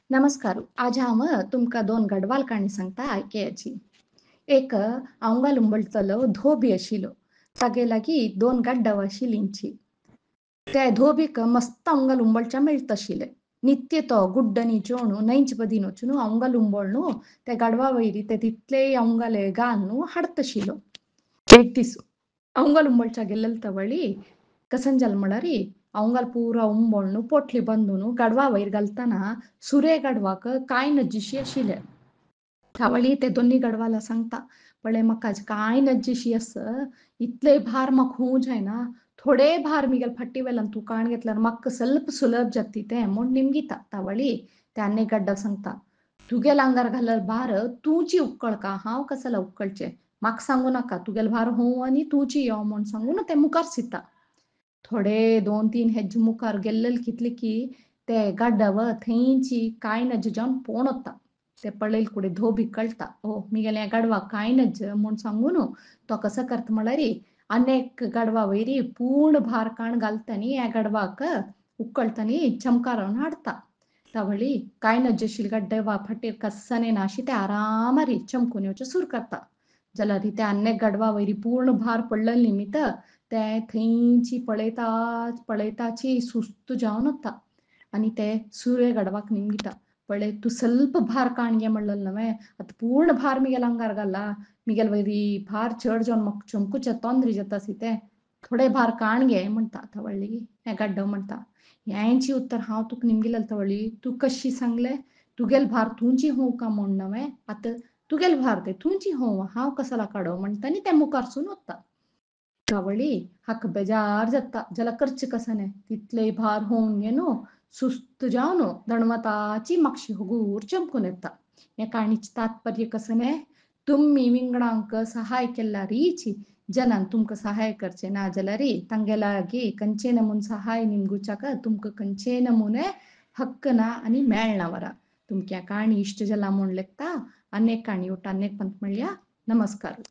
नमस्कार. आज हांव तुमकां दोन गडवाल काणी सांगता आयकेयाची. एक अवंगल उंबळतलो धोबी आशिल्लो. तागे लागीं दोन गड्डाव आशिल्लींची. ते धोबीक मस्त अवंगल उंबळच्या मेळत आशिल्ले. नित्य तो गुड्डनी जेवणू नैंच बदीन वचून अवंगल उंबळनू ते गडवा वयरी ते तितले अवंगले घालनू हाडत आशिल्लो. एक दीस अवंगल उंबळच्या गेल्लेल तवळी कसन जाल म्हळ्यारी अवंगल पुरो उंबळनू पोटली बंदून गडवा वयर घालतना सुरे गडवाक कांय नजीशी आशिल्ले. थावळी ते दोन्ही गडवाला सांगता, पळय म्हाका आज कांय नजीशी आस, इतले भार म्हाका होऊ जायना, थोडे भार मिगेल फाटी वेल्यान तूं काण घेतल्यार म्हाका ಸ್ವಲ್ಪ सुलभ जाती तें म्हूण निमगीता. तावळी ते आनी गड्डाक सांगता, तुगेल आंगार घालल भार तूंची उक्कळका, हांव कसाला उक्कळचें, म्हाका सांगू नाका, तुगेल भार होऊ आनी तूंची यो म्हूण सांगून ते मुखार सिता. थोडे 2-3 हेज्ज मुखार गेल्लेल कितले की ते गड्डव थंयची कांय नज जावन पोवन वता. ते पळयल फुडें धोबीक कळटा, ओ मिगेले हें गडवाक कांय नज म्हूण सांगून तो कसो करता म्हळ्यारी आनेक गडवा वयरी पूर्ण भार काण घालतानी ह्या गडवाक उक्कळतानी चमकारावन हाडता. तावळी कांय नज आशिल्ले गड्डवा फाटीर कस्साने नाशी ते आरामारी चमकून येवचे सुरू करता. जाल्यार ते आनेक गडवा वयरी पूर्ण भार पडलेल निमित्त ते थंयची पळयताची सुस्त जावन वता. आनी ते सुरे गडवाक निमगीता, पळय तूं ಸ್ವಲ್ಪ भार काण घे म्हणलें न्हवे, आतां पूर्ण भार मिगेल आंगार घाला, मिगेल वयरी भार चड जावन म्हाका चमकूचे तोंद्र जातासी ते, थोडे भार काण घे म्हणटा. तावळी हें गड्डव म्हणटा, हेंची उत्तर हांव तुका निमगिलें तावळी, तूं कशी सांगलें, तुगेल भार तुंची होवं का म्हूण न्हवे, आतां तुगेल भार ते तुंची होवं, हांव कसाला काडूं म्हणटानी ते मुखारसून वता. तावळी हाका बेजार जाता, जाल्यार करचें कसाने, तितले भार होवन गेनू सुस्त जावन दणवताची मागशी हुगूर चमकून येता. हे काणीचें तात्पर्य कसाने, तुम्ही विंगडांक सहाय केल्यारीच जनान तुमकां सहाय करचे ना जाल्यारी तांगे लागी खंयचे नमून सहाय निमगुच्याक तुमकां खंयचे नमुने हक्क ना आनी मेळना वरा. तुमकां काणी इश्ट जाला म्हूण लेखता. अनेक काणी उठ अनेक पंत म्हणल्या. नमस्कार.